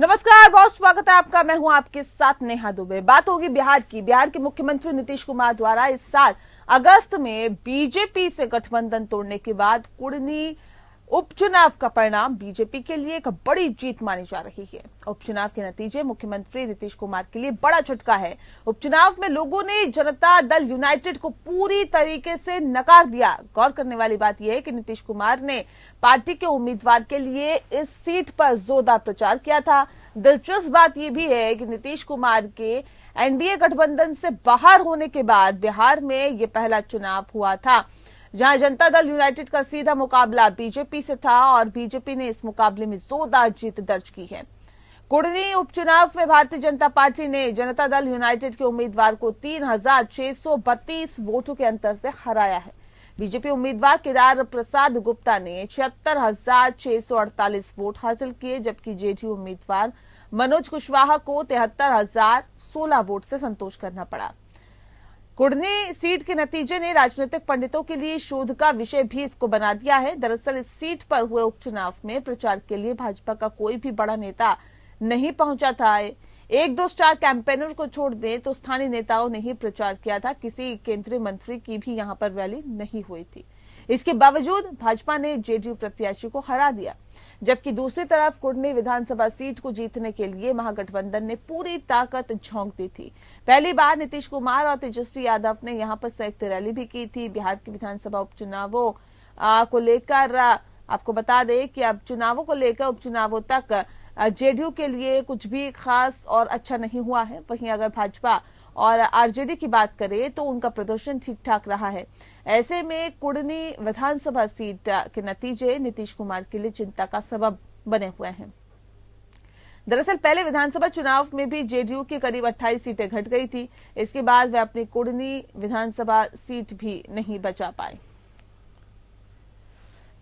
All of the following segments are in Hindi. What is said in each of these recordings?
नमस्कार, बहुत स्वागत है आपका। मैं हूं आपके साथ नेहा दुबे। बात होगी बिहार की। बिहार के मुख्यमंत्री नीतीश कुमार द्वारा इस साल अगस्त में बीजेपी से गठबंधन तोड़ने के बाद कुढ़नी उपचुनाव का परिणाम बीजेपी के लिए एक बड़ी जीत मानी जा रही है। उपचुनाव के नतीजे मुख्यमंत्री नीतीश कुमार के लिए बड़ा झटका है। उपचुनाव में लोगों ने जनता दल यूनाइटेड को पूरी तरीके से नकार दिया। गौर करने वाली बात यह है कि नीतीश कुमार ने पार्टी के उम्मीदवार के लिए इस सीट पर जोरदार प्रचार किया था। दिलचस्प बात यह भी है कि नीतीश कुमार के एनडीए गठबंधन से बाहर होने के बाद बिहार में यह पहला चुनाव हुआ था जहां जनता दल यूनाइटेड का सीधा मुकाबला बीजेपी से था और बीजेपी ने इस मुकाबले में जोरदार जीत दर्ज की है। कुढ़नी उपचुनाव में भारतीय जनता पार्टी ने जनता दल यूनाइटेड के उम्मीदवार को 3632 वोटों के अंतर से हराया है। बीजेपी उम्मीदवार केदार प्रसाद गुप्ता ने 76,648 वोट हासिल किए, जबकि जेडीयू उम्मीदवार मनोज कुशवाहा को 73,016 वोट से संतोष करना पड़ा। कुढ़नी सीट के नतीजे ने राजनीतिक पंडितों के लिए शोध का विषय भी इसको बना दिया है। दरअसल इस सीट पर हुए उपचुनाव में प्रचार के लिए भाजपा का कोई भी बड़ा नेता नहीं पहुंचा था। एक दो स्टार कैंपेनर को छोड़ दें तो स्थानीय नेताओं ने ही प्रचार किया था। किसी केंद्रीय मंत्री की भी यहां पर रैली नहीं हुई थी। इसके बावजूद भाजपा ने जेडीयू प्रत्याशी को हरा दिया, जबकि दूसरी तरफ कुढ़नी विधानसभा सीट को जीतने के लिए महागठबंधन ने पूरी ताकत झोंक दी थी। पहली बार नीतीश कुमार और तेजस्वी यादव ने यहां पर संयुक्त रैली भी की थी। बिहार के विधानसभा उपचुनावों को लेकर आपको बता दें कि अब चुनावों को लेकर उपचुनावों तक जेडीयू के लिए कुछ भी खास और अच्छा नहीं हुआ है। वहीं अगर भाजपा और आरजेडी की बात करें तो उनका प्रदर्शन ठीक ठाक रहा है। ऐसे में कुढ़नी विधानसभा सीट के नतीजे नीतीश कुमार के लिए चिंता का सबब बने हुए हैं। दरअसल पहले विधानसभा चुनाव में भी जेडीयू की करीब 28 सीटें घट गई थी। इसके बाद वे अपनी कुढ़नी विधानसभा सीट भी नहीं बचा पाए।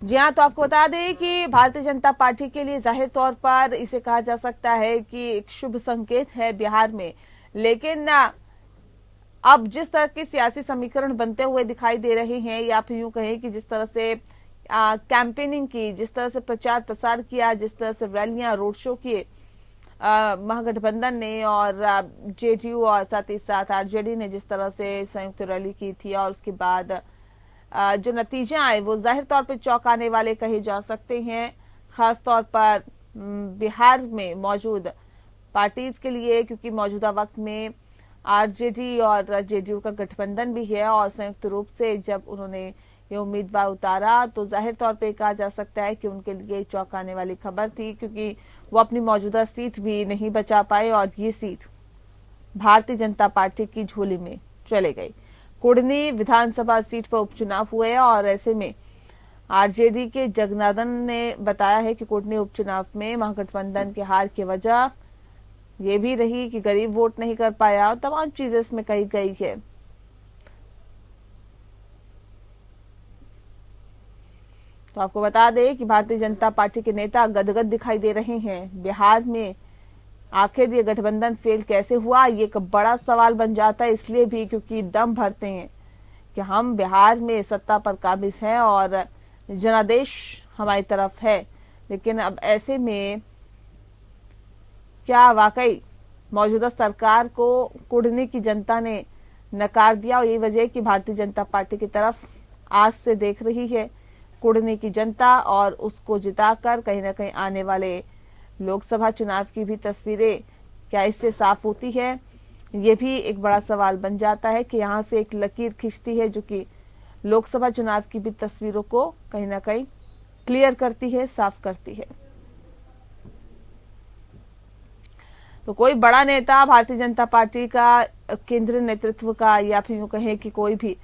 जी हाँ, तो आपको बता दें कि भारतीय जनता पार्टी के लिए जाहिर तौर पर इसे कहा जा सकता है कि एक शुभ संकेत है बिहार में, लेकिन अब जिस तरह के सियासी समीकरण बनते हुए दिखाई दे रहे हैं, या फिर यूं कहें कि जिस तरह से कैंपेनिंग की, जिस तरह से प्रचार प्रसार किया, जिस तरह से रैलियां रोड शो किए महागठबंधन ने और जेडीयू और साथ ही साथ आरजेडी ने जिस तरह से संयुक्त रैली की थी, और उसके बाद जो नतीजे आए वो जाहिर तौर पर चौंकाने वाले कहे जा सकते हैं। खास तौर पर बिहार में मौजूद पार्टीज के लिए, क्योंकि मौजूदा वक्त में आरजेडी और जेडीयू का गठबंधन भी है और संयुक्त रूप से जब उन्होंने ये उम्मीदवार उतारा तो जाहिर तौर पे कहा जा सकता है कि उनके लिए चौंकाने वाली खबर थी, क्योंकि वो अपनी मौजूदा सीट भी नहीं बचा पाए और ये सीट भारतीय जनता पार्टी की झोली में चले गई। कुढ़नी विधानसभा सीट पर उपचुनाव हुए और ऐसे में आरजेडी के जगन्नाथन ने बताया है कि कुढ़नी उपचुनाव में महागठबंधन के हार की वजह ये भी रही कि गरीब वोट नहीं कर पाया और तमाम चीजें इसमें कही गई है। तो आपको बता दें कि भारतीय जनता पार्टी के नेता गदगद दिखाई दे रहे हैं। बिहार में आखिर ये गठबंधन फेल कैसे हुआ, ये एक बड़ा सवाल बन जाता है, इसलिए भी क्योंकि दम भरते हैं कि हम बिहार में सत्ता पर काबिज हैं और जनादेश हमारी तरफ है। लेकिन अब ऐसे में क्या वाकई मौजूदा सरकार को कुढ़नी की जनता ने नकार दिया, और यही वजह कि भारतीय जनता पार्टी की तरफ आस से देख रही है कुढ़नी की जनता, और उसको जिताकर कहीं ना कहीं आने वाले लोकसभा चुनाव की भी तस्वीरें क्या इससे साफ होती है। ये भी एक बड़ा सवाल बन जाता है कि यहाँ से एक लकीर खींचती है जो कि लोकसभा चुनाव की भी तस्वीरों को कहीं ना कहीं क्लियर करती है, साफ करती है। तो कोई बड़ा नेता भारतीय जनता पार्टी का, केंद्रीय नेतृत्व का, या फिर यूं कहें कि कोई भी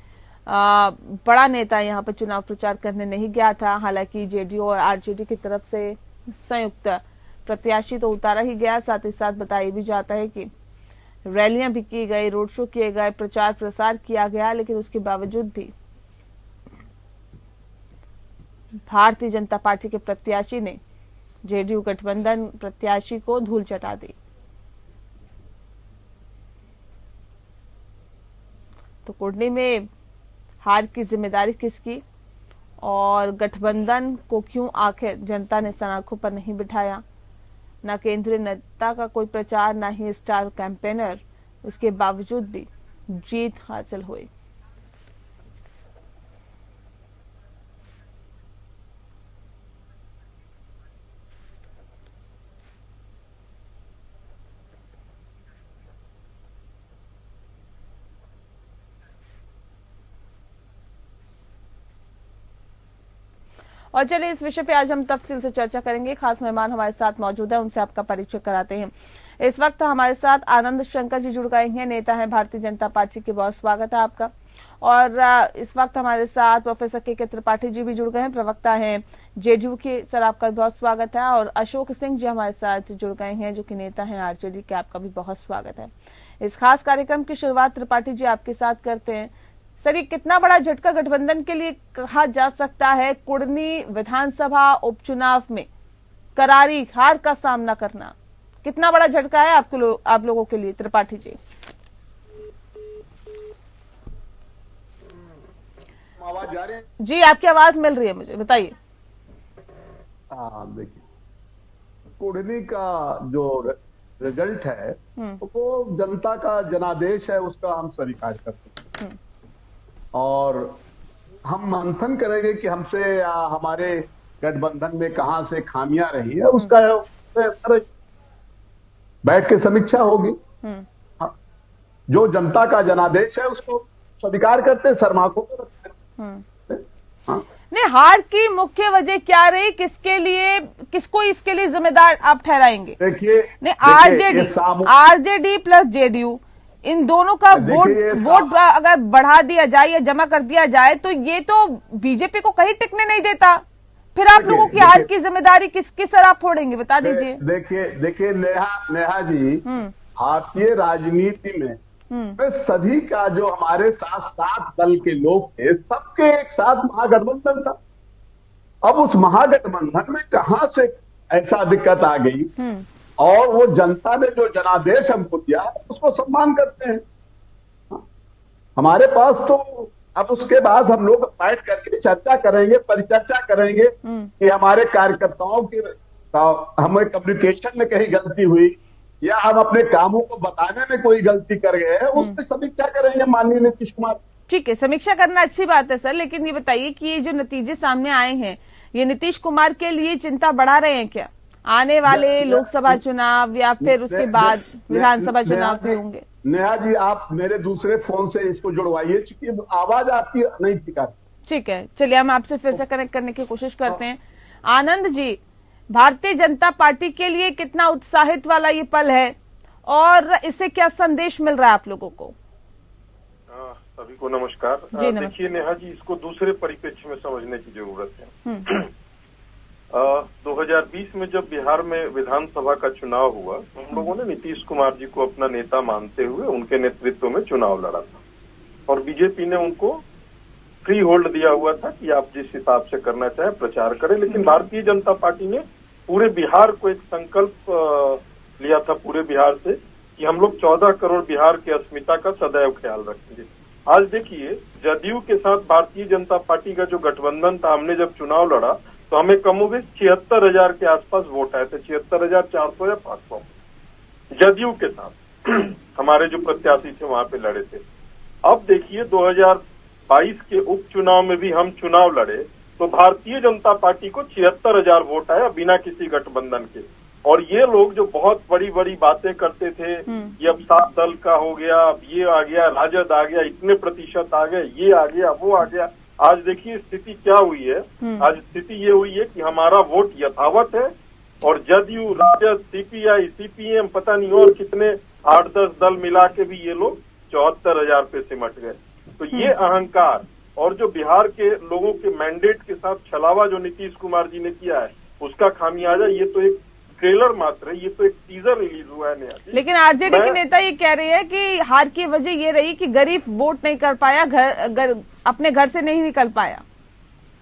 बड़ा नेता यहाँ पर चुनाव प्रचार करने नहीं गया था। हालांकि जेडीयू और आरजेडी की तरफ से संयुक्त प्रत्याशी तो उतारा ही गया, साथ ही साथ बताया भी जाता है कि रैलियां भी की गई, रोड शो किए गए, प्रचार प्रसार किया गया, लेकिन उसके बावजूद भी भारतीय जनता पार्टी के प्रत्याशी ने जेडीयू गठबंधन प्रत्याशी को धूल चटा दी। तो कुढ़नी में हार की जिम्मेदारी किसकी और गठबंधन को क्यों आखिर जनता ने सनाखों पर नहीं बिठाया, न केंद्रीय नेता का कोई प्रचार, न ही स्टार कैंपेनर, उसके बावजूद भी जीत हासिल हुई। और चलिए इस विषय पे आज हम तफसील से चर्चा करेंगे। खास मेहमान हमारे साथ मौजूद है, उनसे आपका परिचय कराते हैं। इस वक्त हमारे साथ आनंद शंकर जी जुड़ गए हैं, नेता हैं भारतीय जनता पार्टी के। बहुत स्वागत है आपका। और इस वक्त हमारे साथ प्रोफेसर के त्रिपाठी जी भी जुड़ गए हैं, प्रवक्ता हैं जेडीयू के। सर आपका भी बहुत स्वागत है। और अशोक सिंह जी हमारे साथ जुड़ गए हैं, जो कि नेता हैं आरजेडी के। आपका भी बहुत स्वागत है। इस खास कार्यक्रम की शुरुआत त्रिपाठी जी आपके साथ करते हैं। सर, ये कितना बड़ा झटका गठबंधन के लिए कहा जा सकता है? कुढ़नी विधानसभा उपचुनाव में करारी हार का सामना करना कितना बड़ा झटका है आप लोगों के लिए, त्रिपाठी जी? आवाज आ रही है? जी, आपकी आवाज मिल रही है मुझे, बताइए। देखिए, कुढ़नी का जो रिजल्ट है वो जनता का जनादेश है, उसका हम स्वीकार करते हैं। और हम मंथन करेंगे कि हमसे या हमारे गठबंधन में कहां से खामियां रही है, उसका बैठ के समीक्षा होगी। जो जनता का जनादेश है उसको स्वीकार करते, शर्मा को रखते। नहीं, हार की मुख्य वजह क्या रही? किसको इसके लिए जिम्मेदार आप ठहराएंगे? देखिए, आरजेडी प्लस जेडीयू, इन दोनों का वोट अगर बढ़ा दिया जाए या जमा कर दिया जाए तो ये तो बीजेपी को कहीं टिकने नहीं देता। फिर आप लोगों की हार की जिम्मेदारी किसकी सर आप फोड़ेंगे, बता दीजिए। देखिए नेहा जी, भारतीय राजनीति में सभी का जो हमारे साथ 7 दल के लोग थे, सबके एक साथ महागठबंधन था। अब उस महागठबंधन में कहां से ऐसा दिक्कत आ गई, और वो जनता ने जो जनादेश हमको दिया उसको सम्मान करते हैं। हमारे पास तो अब उसके बाद हम लोग बैठ करके चर्चा करेंगे, परिचर्चा करेंगे कि हमारे कार्यकर्ताओं की हमें कम्युनिकेशन में कहीं गलती हुई या हम अपने कामों को बताने में कोई गलती कर गए हैं, उस पर समीक्षा करेंगे माननीय नीतीश कुमार। ठीक है, समीक्षा करना अच्छी बात है सर, लेकिन ये बताइए कि ये जो नतीजे सामने आए हैं, ये नीतीश कुमार के लिए चिंता बढ़ा रहे हैं क्या? आने वाले लोकसभा चुनाव या फिर उसके बाद विधानसभा चुनाव भी होंगे। नेहा जी, आप मेरे दूसरे फोन से इसको जुड़वाइए, क्योंकि आवाज आपकी नहीं ठीक है। ठीक है, चलिए हम आपसे फिर से कनेक्ट करने की कोशिश करते हैं। आनंद जी, भारतीय जनता पार्टी के लिए कितना उत्साहित वाला ये पल है और इससे क्या संदेश मिल रहा है आप लोगों को? सभी को नमस्कार। देखिए नेहा जी, इसको दूसरे परिप्रेक्ष्य में समझने की जरूरत है। 2020 में जब बिहार में विधानसभा का चुनाव हुआ, हम लोगों ने नीतीश कुमार जी को अपना नेता मानते हुए उनके नेतृत्व में चुनाव लड़ा था, और बीजेपी ने उनको फ्री होल्ड दिया हुआ था कि आप जिस हिसाब से करना चाहे प्रचार करें। लेकिन भारतीय जनता पार्टी ने पूरे बिहार को एक संकल्प लिया था, पूरे बिहार से, कि हम लोग 14 करोड़ बिहार की अस्मिता का सदैव ख्याल रखेंगे। आज देखिए, जदयू के साथ भारतीय जनता पार्टी का जो गठबंधन था, हमने जब चुनाव लड़ा तो हमें कमोबेश 76,000 के आसपास वोट आए थे, 76,400 या 500 जदयू के साथ हमारे जो प्रत्याशी थे वहां पे लड़े थे। अब देखिए 2022 के उपचुनाव में भी हम चुनाव लड़े तो भारतीय जनता पार्टी को 76,000 वोट आया बिना किसी गठबंधन के। और ये लोग जो बहुत बड़ी बड़ी बातें करते थे, ये अब 7 दल का हो गया, अब ये आ गया, राजद आ गया, इतने प्रतिशत आ गए, ये आ गया, वो आ गया। आज देखिए स्थिति क्या हुई है। आज स्थिति ये हुई है कि हमारा वोट यथावत है, और जदयू, राजद, सीपीआई, सीपीएम, पता नहीं और कितने 8-10 दल मिला के भी ये लोग 74,000 पे सिमट गए। तो ये अहंकार और जो बिहार के लोगों के मैंडेट के साथ छलावा जो नीतीश कुमार जी ने किया है, उसका खामियाजा ये तो एक ट्रेलर मात्र है, ये तो एक टीजर रिलीज हुआ है नया। लेकिन आरजेडी के नेता ये कह रहे हैं कि हार की वजह ये रही कि गरीब वोट नहीं कर पाया, अपने घर से नहीं निकल पाया।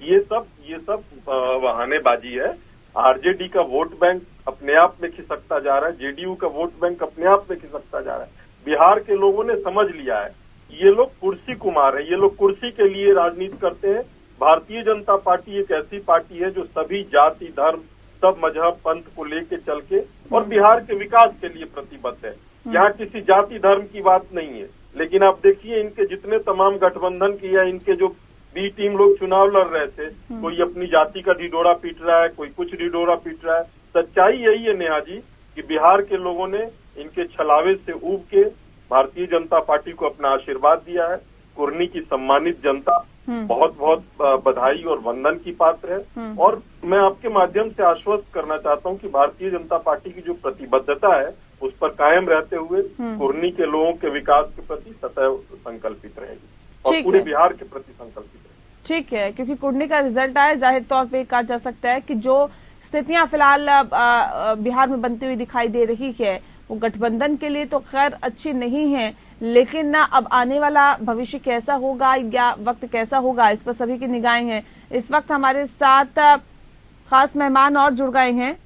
ये सब बहानेबाजी है। आरजेडी का वोट बैंक अपने आप में खिसकता जा रहा है, जेडीयू का वोट बैंक अपने आप में खिसकता जा रहा है। बिहार के लोगों ने समझ लिया है ये लोग कुर्सी कुमार है, ये लोग कुर्सी के लिए राजनीति करते हैं। भारतीय जनता पार्टी एक ऐसी पार्टी है जो सभी जाति, धर्म, सब मजहब पंथ को लेके चल के और बिहार के विकास के लिए प्रतिबद्ध है। यहाँ किसी जाति धर्म की बात नहीं है। लेकिन आप देखिए इनके जितने तमाम गठबंधन की या इनके जो बी टीम लोग चुनाव लड़ रहे थे, कोई अपनी जाति का ढिढोरा पीट रहा है, कोई कुछ ढिढोरा पीट रहा है। सच्चाई यही है नेहा जी कि बिहार के लोगों ने इनके छलावे से ऊब के भारतीय जनता पार्टी को अपना आशीर्वाद दिया है। कुर्नी की सम्मानित जनता बहुत बहुत बधाई और वंदन की पात्र है। और मैं आपके माध्यम से आश्वस्त करना चाहता हूं कि भारतीय जनता पार्टी की जो प्रतिबद्धता है उस पर कायम रहते हुए कुर्नी के लोगों के विकास के प्रति सदैव संकल्पित रहेगी और पूरे बिहार के प्रति संकल्पित रहेगी। ठीक है, क्योंकि कुर्नी का रिजल्ट आया, जाहिर तौर पे कहा जा सकता है कि जो स्थितियां फिलहाल बिहार में बनती हुई दिखाई दे रही है वो गठबंधन के लिए तो खैर अच्छी नहीं है, लेकिन ना अब आने वाला भविष्य कैसा होगा या वक्त कैसा होगा इस पर सभी की निगाहें हैं। इस वक्त हमारे साथ खास मेहमान और जुड़ गए हैं।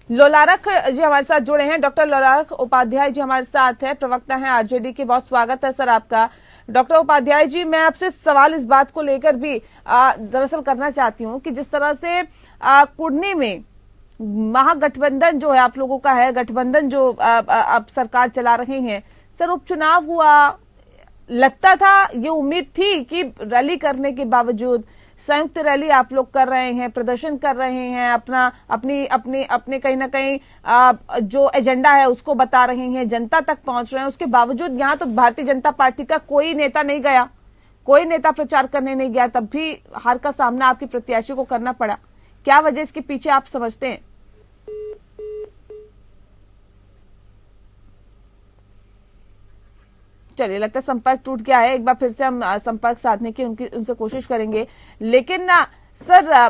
लोलारक जी हमारे साथ जुड़े हैं, डॉक्टर लोलारक उपाध्याय जी हमारे साथ है, प्रवक्ता हैं आरजेडी के। बहुत स्वागत है सर आपका। डॉक्टर उपाध्याय जी, मैं आपसे सवाल इस बात को लेकर भी दरअसल करना चाहती हूँ कि जिस तरह से कुर्नी में महागठबंधन जो है आप लोगों का है, गठबंधन जो आप सरकार चला रहे हैं, सर उपचुनाव हुआ, लगता था, ये उम्मीद थी कि रैली करने के बावजूद, संयुक्त रैली आप लोग कर रहे हैं, प्रदर्शन कर रहे हैं, अपने कहीं ना कहीं जो एजेंडा है उसको बता रहे हैं, जनता तक पहुंच रहे हैं, उसके बावजूद यहाँ तो भारतीय जनता पार्टी का कोई नेता नहीं गया, कोई नेता प्रचार करने नहीं गया, तब भी हार का सामना आपके प्रत्याशी को करना पड़ा। क्या वजह इसके पीछे आप समझते हैं? चलिए, लगता है संपर्क टूट गया है। एक बार फिर से हम संपर्क साधने की उनसे कोशिश करेंगे। लेकिन ना सर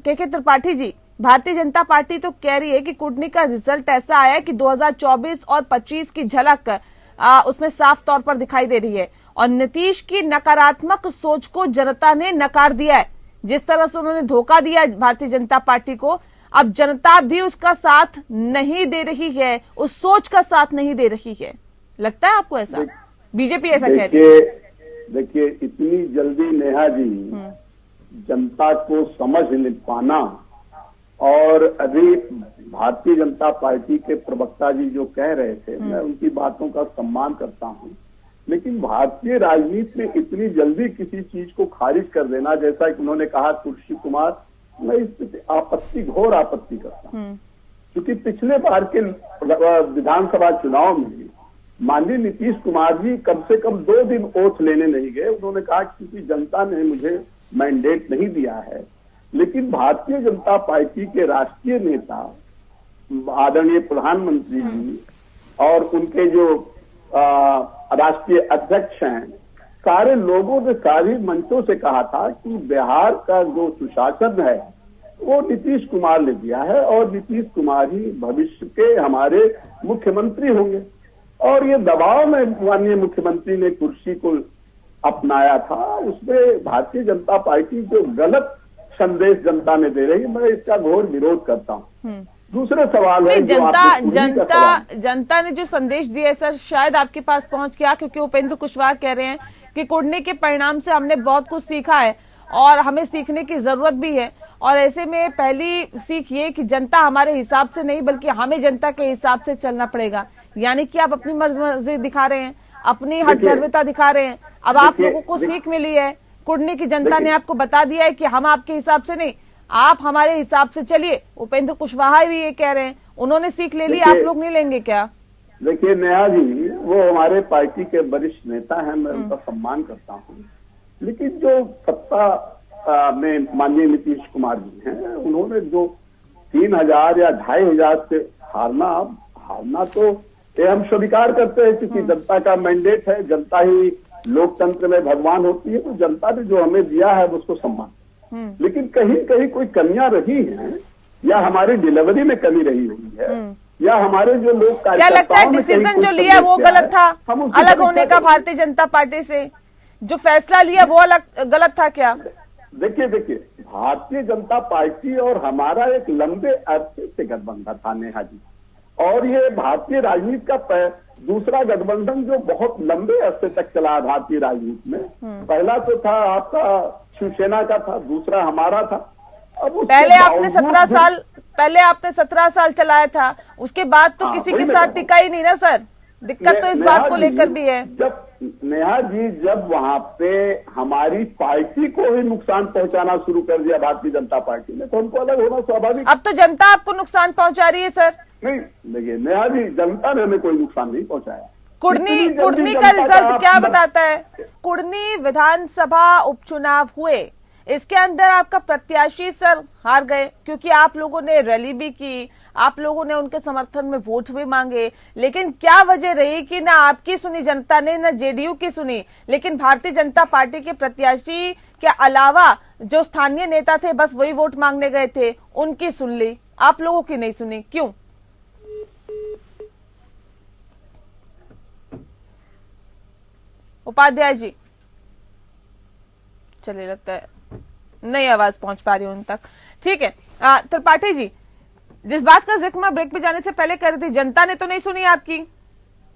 के त्रिपाठी जी, भारतीय जनता पार्टी तो कह रही है कि कुर्नी का रिजल्ट ऐसा आया है कि 2024 और 25 की झलक उसमें साफ तौर पर दिखाई दे रही है और नीतीश की नकारात्मक सोच को जनता ने नकार दिया है। जिस तरह से उन्होंने धोखा दिया भारतीय जनता पार्टी को, अब जनता भी उसका साथ नहीं दे रही है, उस सोच का साथ नहीं दे रही है। लगता है आपको ऐसा? बीजेपी ऐसा कह रही है। देखिए, इतनी जल्दी नेहा जी जनता को समझ नहीं पाना, और अभी भारतीय जनता पार्टी के प्रवक्ता जी जो कह रहे थे, मैं उनकी बातों का सम्मान करता हूं, लेकिन भारतीय राजनीति में इतनी जल्दी किसी चीज को खारिज कर देना, जैसा कि उन्होंने कहा खुर्शी कुमार, मैं इस पर घोर आपत्ति करता हूं। क्योंकि पिछले बार के विधानसभा चुनाव में माननीय नीतीश कुमार जी कम से कम 2 दिन ओथ लेने नहीं गए। उन्होंने कहा क्योंकि जनता ने मुझे मैंडेट नहीं दिया है। लेकिन भारतीय जनता पार्टी के राष्ट्रीय नेता आदरणीय प्रधानमंत्री जी और उनके जो राष्ट्रीय अध्यक्ष हैं, सारे लोगों ने सारी मंचों से कहा था कि बिहार का जो सुशासन है वो नीतीश कुमार ने दिया है और नीतीश कुमार ही भविष्य के हमारे मुख्यमंत्री होंगे। और ये दबाव में माननीय मुख्यमंत्री ने कुर्सी को अपनाया था, उसमें भारतीय जनता पार्टी जो गलत संदेश जनता ने दे रही है, मैं इसका घोर विरोध करता हूँ। दूसरे सवाल है जनता ने जो संदेश दिया है सर, शायद आपके पास पहुंच गया, क्योंकि उपेंद्र कुशवाहा कह रहे हैं कि कुर्नी के परिणाम से हमने बहुत कुछ सीखा है और हमें सीखने की जरूरत भी है। और ऐसे में पहली सीख ये कि जनता हमारे हिसाब से नहीं बल्कि हमें जनता के हिसाब से चलना पड़ेगा। यानी कि आप अपनी मर्जी दिखा रहे हैं, अपनी हठधर्मिता दिखा रहे हैं। अब आप लोगों को सीख मिली है, कुर्नी की जनता ने आपको बता दिया है कि हम आपके हिसाब से नहीं, आप हमारे हिसाब से चलिए। उपेंद्र कुशवाहा भी ये कह रहे हैं, उन्होंने सीख ले ली, आप लोग नहीं लेंगे क्या? देखिए नेहा जी, वो हमारे पार्टी के वरिष्ठ नेता हैं, मैं उनका सम्मान करता हूँ, लेकिन जो सत्ता में माननीय नीतीश कुमार जी हैं, उन्होंने जो 3000 या 2500 से हारना तो ये हम स्वीकार करते हैं, क्योंकि जनता का मैंडेट है, जनता ही लोकतंत्र में भगवान होती है, तो जनता ने जो हमें दिया है उसको सम्मान। लेकिन कहीं कहीं कोई कमियां रही हैं, या हमारी डिलीवरी में कमी रही हुई है, या हमारे जो लोग क्या लगता है डिसीजन जो लिया वो गलत था, अलग होने का भारतीय जनता पार्टी से जो फैसला लिया वो अलग गलत था क्या? देखिए भारतीय जनता पार्टी और हमारा एक लंबे अरसे से गठबंधन था नेहा जी, और ये भारतीय राजनीति का दूसरा गठबंधन जो बहुत लंबे अरसे तक चला भारतीय राजनीति में। पहला तो था आपका शिवसेना का था, दूसरा हमारा था। अब उसके पहले आपने बावजूद 17 साल चलाया था, उसके बाद तो हाँ, किसी वही के मैं साथ कह रहा टिका ही नहीं ना सर। दिक्कत तो इस बात को लेकर भी है। जब नेहा जी जब वहां पे हमारी पार्टी को ही नुकसान पहुंचाना शुरू कर दिया भारतीय जनता पार्टी ने, तो हमको अलग होना स्वाभाविक। अब तो जनता आपको नुकसान पहुंचा रही है सर। नहीं देखिए नेहा जी, जनता ने हमें कोई नुकसान नहीं पहुंचाया। कुढ़नी इतनी कुढ़नी जल्दी का जनता रिजल्ट क्या आप- बताता है? कुढ़नी विधानसभा उपचुनाव हुए, इसके अंदर आपका प्रत्याशी सर हार गए, क्योंकि आप लोगों ने रैली भी की, आप लोगों ने उनके समर्थन में वोट भी मांगे, लेकिन क्या वजह रही कि ना आपकी सुनी जनता ने, ना जेडीयू की सुनी, लेकिन भारतीय जनता पार्टी के प्रत्याशी के अलावा जो स्थानीय नेता थे बस वही वोट मांगने गए थे, उनकी सुन ली, आप लोगों की नहीं सुनी, क्यों? उपाध्याय जी, चलिए लगता है नई आवाज पहुंच पा रही है उन तक। ठीक है, त्रिपाठी जी, जिस बात का जिक्र मैं ब्रेक पे जाने से पहले कर रही थी, जनता ने तो नहीं सुनी आपकी,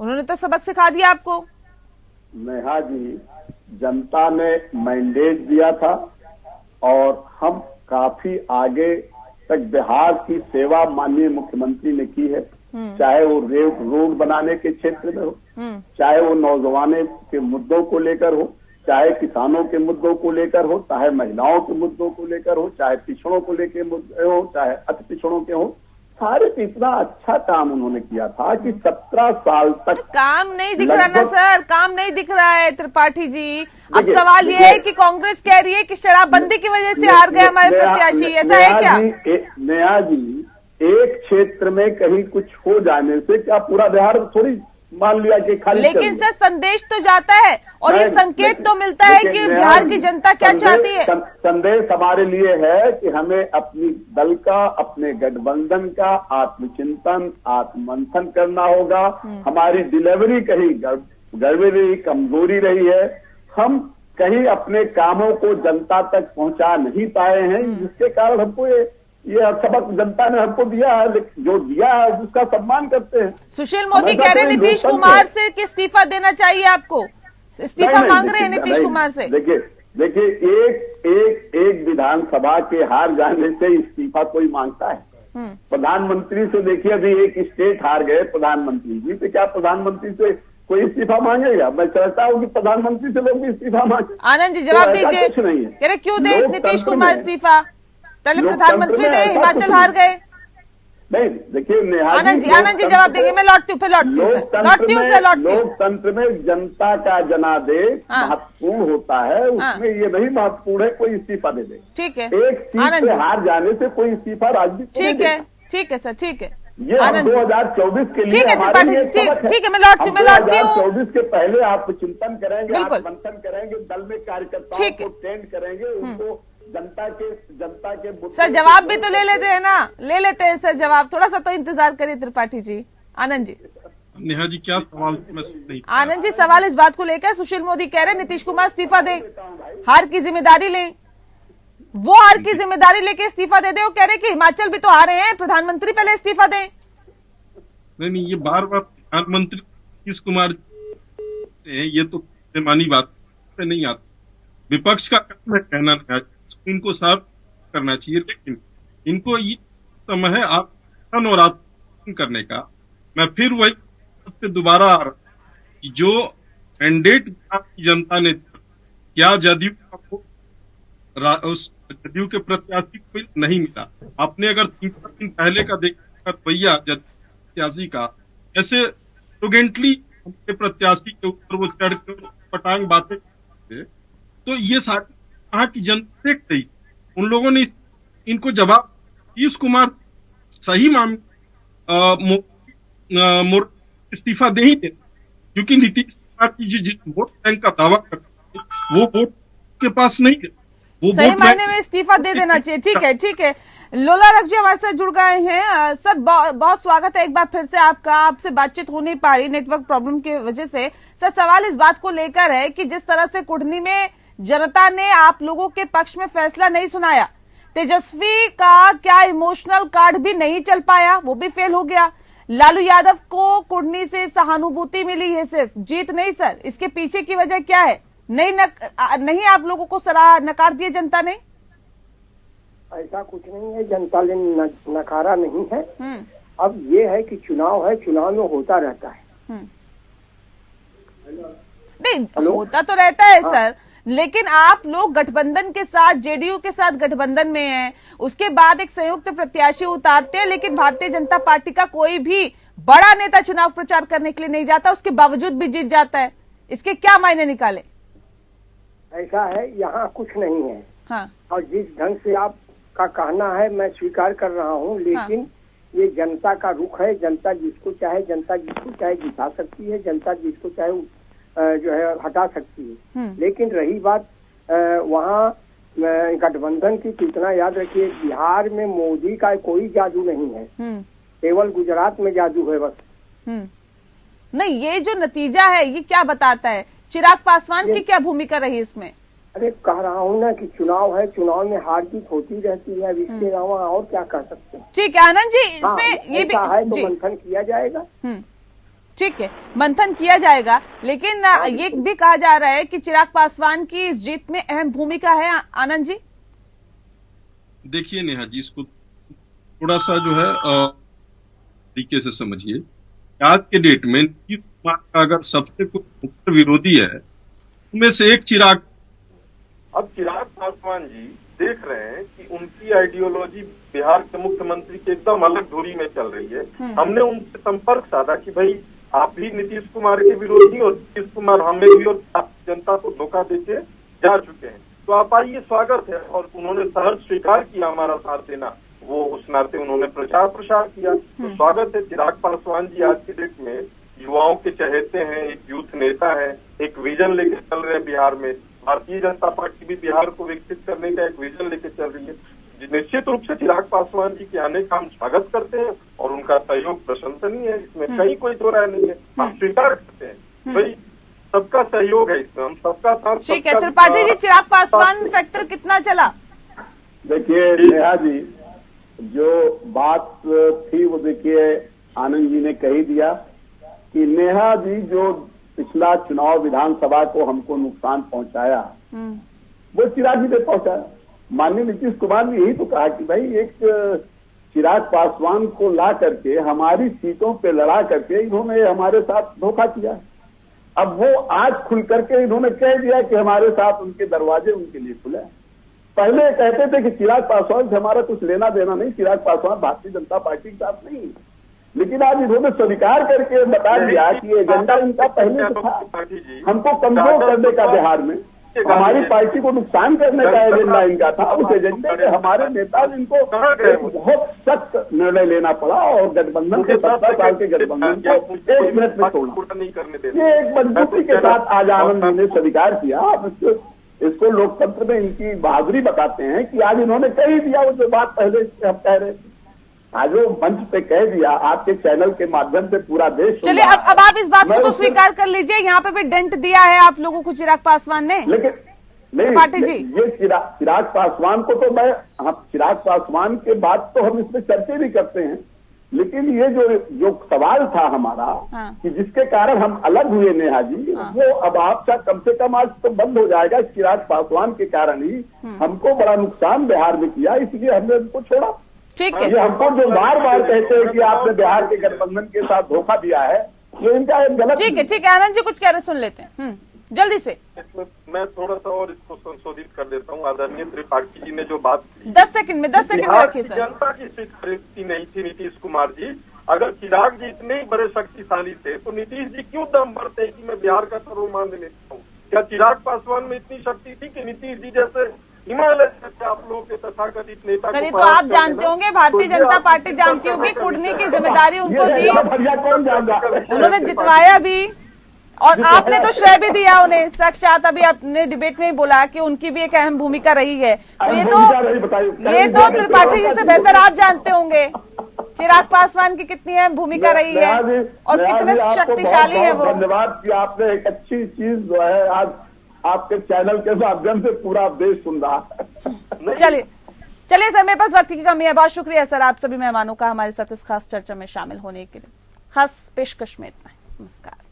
उन्होंने तो सबक सिखा दिया आपको। नेहा जी, जनता ने मैंडेट दिया था और हम काफी आगे तक बिहार की सेवा माननीय मुख्यमंत्री ने की है, चाहे वो रोड बनाने के क्षेत्र में हो, चाहे वो नौजवानों के मुद्दों को लेकर हो, चाहे किसानों के मुद्दों को लेकर हो, चाहे महिलाओं के मुद्दों को लेकर हो, चाहे पिछड़ों को लेकर मुद्दे हो, चाहे अति पिछड़ों के हो, सारे पे इतना अच्छा काम उन्होंने किया था कि 17 साल तक काम नहीं दिख रहा ना सर, काम नहीं दिख रहा है त्रिपाठी जी। अब देखिए, सवाल ये है कि कांग्रेस कह रही है कि शराबबंदी की वजह से हार गए हमारे प्रत्याशी, ऐसा है क्या? नेहा जी, एक क्षेत्र में कहीं कुछ हो जाने से क्या पूरा बिहार थोड़ी मान लिया कि खाली? लेकिन सर संदेश तो जाता है और ये संकेत तो मिलता है कि बिहार की जनता क्या चाहती है। संदेश हमारे लिए है कि हमें अपनी दल का, अपने गठबंधन का आत्मचिंतन, आत्ममंथन करना होगा। हमारी डिलीवरी कहीं गड़बड़ी रही, कमजोरी रही है, हम कहीं अपने कामों को जनता तक पहुंचा नहीं पाए हैं, जिसके कारण हमको ये सबक जनता ने हमको दिया है, लेकिन जो दिया है उसका सम्मान करते हैं। सुशील मोदी कह रहे हैं नीतीश कुमार से कि इस्तीफा देना चाहिए आपको, इस्तीफा मांग रहे हैं नीतीश कुमार से। देखिए एक विधानसभा के हार जाने से इस्तीफा कोई मांगता है? प्रधानमंत्री से देखिए, अभी एक स्टेट हार गए प्रधानमंत्री जी, तो क्या प्रधानमंत्री से कोई इस्तीफा मांगेगा? मैं चाहता हूँ कि प्रधानमंत्री से लोग भी इस्तीफा मांगे। आनंद जी जवाब दीजिए, कुछ नहीं है। कह रहे क्यों दे नीतीश कुमार इस्तीफा? पहले प्रधानमंत्री ने, हिमाचल हार गए। नहीं देखिए नेहा आनंद जी जवाब देंगे, मैं लौटती हूँ लोकतंत्र में जनता का जनादेश महत्वपूर्ण होता है, उसमें ये नहीं महत्वपूर्ण है कोई इस्तीफा दे दे। ठीक है, एक सीट से हार जाने से कोई इस्तीफा राजनीति ठीक है सर, ठीक है। ये 2024 के लिए ठीक है त्रिपाठी जी, ठीक है, मैं लौटती हूँ 2024 के पहले आप चिंतन करेंगे, आप बिल्कुल मंथन करेंगे, दल में कार्यकर्ताओं को ट्रेंड करेंगे, उनको जनता के सर जवाब भी तो ले लेते हैं ना, ले लेते हैं सर जवाब, थोड़ा सा तो इंतजार करिए त्रिपाठी जी। आनंद जी, नेहा जी क्या सवाल? मैं सुन नहीं। आनंद जी सवाल इस बात को लेकर, सुशील मोदी कह रहे हैं नीतीश कुमार इस्तीफा दें, हार की जिम्मेदारी लें, वो हार की जिम्मेदारी लेके इस्तीफा दे दे। वो कह रहे हैं कि हिमाचल भी तो हारे हैं, प्रधानमंत्री पहले इस्तीफा दें। नहीं, ये बार बार प्रधानमंत्री नीतीश कुमार ये तो बेमानी बात पे नहीं आती। विपक्ष का काम है कहना, इनको साफ करना चाहिए, लेकिन इनको ये समय है आत्मन और आत्मन करने का। मैं फिर वही दोबारा आ रहा कि जो मैंडेट जनता ने, क्या जदयू उस जदयू के प्रत्याशी को नहीं मिला? आपने अगर 3 दिन पहले का देखा रवैया प्रत्याशी का, ऐसे एरोगेंटली अपने प्रत्याशी के ऊपर वो चढ़ के पटांग बातें करते, तो ये सारी कहा कि जनता देख रही, उन लोगों ने इनको जवाब। नीतीश कुमार सही मामले इस्तीफा दे ही दे, क्योंकि नीतीश कुमार की जिस वोट बैंक का दावा करते हैं वो वोट के पास नहीं है, वो सही मायने में इस्तीफा दे देना चाहिए। ठीक है लोला रख जी हमारे साथ जुड़ गए हैं। सर बहुत स्वागत है एक बार फिर से आपका, आपसे बातचीत हो नहीं पा रही नेटवर्क प्रॉब्लम की वजह से। सर सवाल इस बात को लेकर है कि जिस तरह से कुढ़नी में जनता ने आप लोगों के पक्ष में फैसला नहीं सुनाया, तेजस्वी का क्या इमोशनल कार्ड भी नहीं चल पाया, वो भी फेल हो गया। लालू यादव को कुढ़नी से सहानुभूति मिली है, सिर्फ जीत नहीं सर, इसके पीछे की वजह क्या है? नहीं आप लोगों को नकार दिया जनता ने? ऐसा कुछ नहीं है, जनता ने नकारा नहीं है। अब ये है कि चुनाव है, चुनाव में होता रहता है। नहीं होता तो रहता है सर, लेकिन आप लोग गठबंधन के साथ, जेडीयू के साथ गठबंधन में हैं, उसके बाद एक संयुक्त प्रत्याशी उतारते हैं, लेकिन भारतीय जनता पार्टी का कोई भी बड़ा नेता चुनाव प्रचार करने के लिए नहीं जाता, उसके बावजूद भी जीत जाता है। इसके क्या मायने निकाले? ऐसा है, यहाँ कुछ नहीं है। हाँ। और जिस ढंग से आपका कहना है मैं स्वीकार कर रहा हूँ, लेकिन ये जनता का रुख है। जनता जिसको चाहे जिता सकती है, जनता जिसको चाहे जो है हटा सकती है। लेकिन रही बात वहाँ गठबंधन की, कितना याद रखिए, बिहार में मोदी का कोई जादू नहीं है, केवल गुजरात में जादू है बस। नहीं, ये जो नतीजा है ये क्या बताता है? चिराग पासवान की क्या भूमिका रही इसमें? अरे कह रहा हूँ ना कि चुनाव है, चुनाव में हार जीत होती रहती है, इसके अलावा और क्या कह सकते हैं। ठीक है आनंद जी, इसमें ये भी है तो मंथन किया जाएगा। ठीक है, मंथन किया जाएगा, लेकिन ये भी कहा जा रहा है कि चिराग पासवान की इस जीत में अहम भूमिका है। आनंद जी देखिए नेहा जी, इसको थोड़ा सा जो है तरीके से समझिए। आज के डेट में नीतीश कुमार का अगर सबसे कोई मुख्य विरोधी है उनमें से एक चिराग। अब चिराग पासवान जी देख रहे हैं कि उनकी आइडियोलॉजी बिहार के मुख्यमंत्री के एकदम अलग धुरी में चल रही है। हमने उनसे संपर्क साधा कि भाई आप भी नीतीश कुमार के विरोधी और नीतीश कुमार हमें भी और जनता को धोखा देके जा चुके हैं, तो आप आइए, स्वागत है। और उन्होंने सहर्ष स्वीकार किया हमारा साथ देना, वो उस नाते उन्होंने प्रचार प्रसार किया, तो स्वागत है। चिराग पासवान जी आज की डेट में युवाओं के चहेते हैं, एक यूथ नेता है, एक विजन लेके चल रहे हैं बिहार में। भारतीय जनता पार्टी भी बिहार को विकसित करने का एक विजन लेके चल रही है। निश्चित रूप से चिराग पासवान जी के आने का हम स्वागत करते हैं और उनका सहयोग प्रशंसनीय है, इसमें कहीं कोई दो राय नहीं है, हम स्वीकार करते हैं। भाई सबका सहयोग है इसमें, हम सबका साथ। ठीक है त्रिपाठी जी, चिराग पासवान फैक्टर कितना चला? देखिए नेहा जी, जो बात थी वो देखिए आनंद जी ने कही दिया कि नेहा जी जो पिछला चुनाव विधानसभा को हमको नुकसान पहुंचाया वो चिराग जी ने पहुंचाया। माननीय नीतीश कुमार ने यही तो कहा कि भाई एक चिराग पासवान को ला करके हमारी सीटों पे लड़ा करके इन्होंने हमारे साथ धोखा किया। अब वो आज खुल करके इन्होंने कह दिया कि हमारे साथ उनके दरवाजे उनके लिए खुले। पहले कहते थे कि चिराग पासवान से हमारा कुछ लेना देना नहीं, चिराग पासवान भारतीय जनता पार्टी के साथ नहीं, लेकिन आज इन्होंने स्वीकार करके बता दिया कि एजेंडा इनका पहले से था, हमको कमजोर करने का बिहार में, हमारी पार्टी को नुकसान करने का एजेंडा इनका था। उस एजेंडे में हमारे नेता इनको बहुत सख्त निर्णय लेना पड़ा और गठबंधन के 17 साल के गठबंधन को 1 मिनट में तोड़ना, ये एक मजबूती के साथ आज आनंद जी ने स्वीकार किया। अब इसको लोकतंत्र में इनकी बहादुरी बताते हैं कि आज इन्होंने कह ही दिया वो जो बात पहले हम कह रहे थे, आज वो मंच पे कह दिया, आपके चैनल के माध्यम से पूरा देश। चलिए अब आप इस बात को तो स्वीकार कर लीजिए, यहाँ पे भी डेंट दिया है आप लोगों को चिराग पासवान ने। लेकिन त्रिपाठी जी, ये चिराग पासवान को तो हम चिराग पासवान के बाद तो हम इसमें चर्चा भी करते हैं, लेकिन ये जो सवाल था हमारा कि जिसके कारण हम अलग हुए नेहा जी, वो अब आपका कम से कम आज तो बंद हो जाएगा। चिराग पासवान के कारण ही हमको बड़ा नुकसान बिहार में किया, इसलिए हमने उनको छोड़ा। ठीक है, ये हमको जो बार बार कहते हैं कि आपने बिहार के गठबंधन के साथ धोखा दिया है, ये इनका एक गलत। ठीक है आनंद जी कुछ कह रहे सुन लेते हैं जल्दी से। मैं थोड़ा सा और इसको संशोधित कर देता हूँ। आदरणीय त्रिपाठी जी ने जो बात की 10 सेकंड में रखिए सर। जनता की स्वीकृति नहीं थी नीतीश कुमार जी। अगर चिराग जी इतने ही बड़े शक्तिशाली थे तो नीतीश जी क्यों दम भरते कि मैं बिहार का सर्वमान्य नेता हूँ? क्या चिराग पासवान में इतनी शक्ति थी कि नीतीश जी जैसे हिमालय से आप लोगों के तथाकथित नेता सर, तो आप जानते होंगे, भारतीय जनता पार्टी जानती होगी, कुर्नी की जिम्मेदारी उनको दी, उन्होंने जितवाया भी और आपने तो श्रेय भी दिया उन्हें साक्षात। अभी आपने डिबेट में ही बोला कि उनकी भी एक अहम भूमिका रही है, तो ये तो त्रिपाठी जी से बेहतर आप जानते होंगे चिराग पासवान की कितनी अहम भूमिका रही है और कितने शक्तिशाली है वो। धन्यवाद कि आपने एक अच्छी चीज जो है आज आपके चैनल के माध्यम से पूरा देश सुन रहा है। चलिए सर, मेरे पास वक्त की कमी है। बहुत शुक्रिया सर आप सभी मेहमानों का हमारे साथ इस खास चर्चा में शामिल होने के लिए। खास पेशकश में इतना है। नमस्कार।